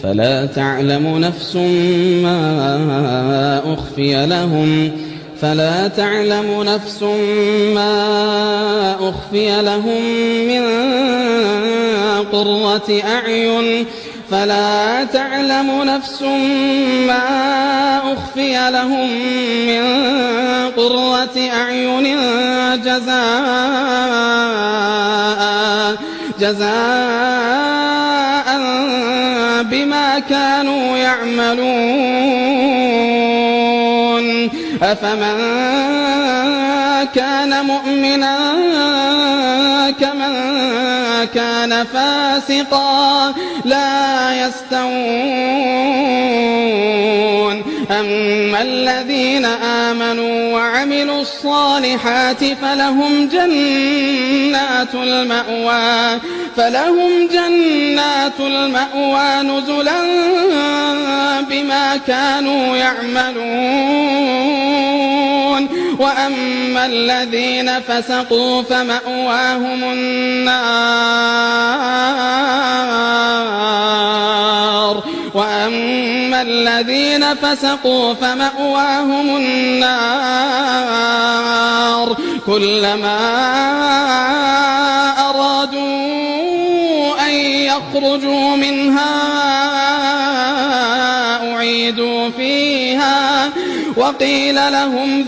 فلا تعلم نفس ما أخفي لهم من قرة أعين جزاء بما كانوا يعملون أفمن كان مؤمنا كمن كان فاسقا لا يستوون أما الذين آمنوا وعملوا الصالحات فلهم جنات المأوى نزلا بما كانوا يعملون وأما الذين فسقوا فمأواهم النار كلما أرادوا أن يخرجوا منها أعيدوا فيها وقيل لهم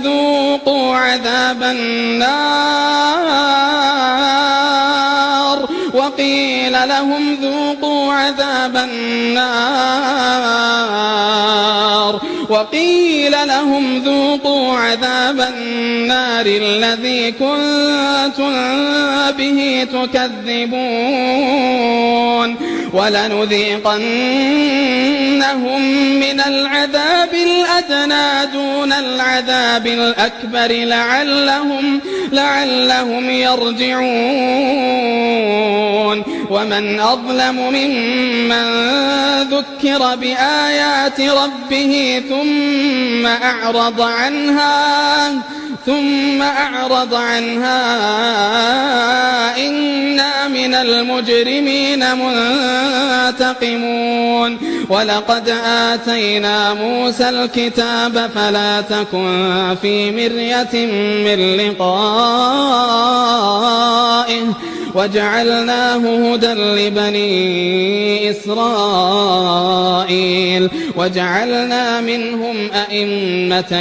ذوقوا عذاب النار الذي كنتم به تكذبون ولنذيقنهم من العذاب الأدنى دون العذاب الأكبر لعلهم يرجعون ومن أظلم ممن ذكر بآيات ربه ثم أعرض عنها إنا من المجرمين منتقمون ولقد آتينا موسى الكتاب فلا تكن في مرية من لقائه وجعلناه هدى لبني إسرائيل وجعلنا منهم أئمة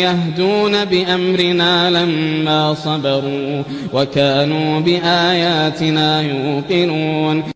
يهدون بأمرنا لما صبروا وكانوا بآياتنا يوقنون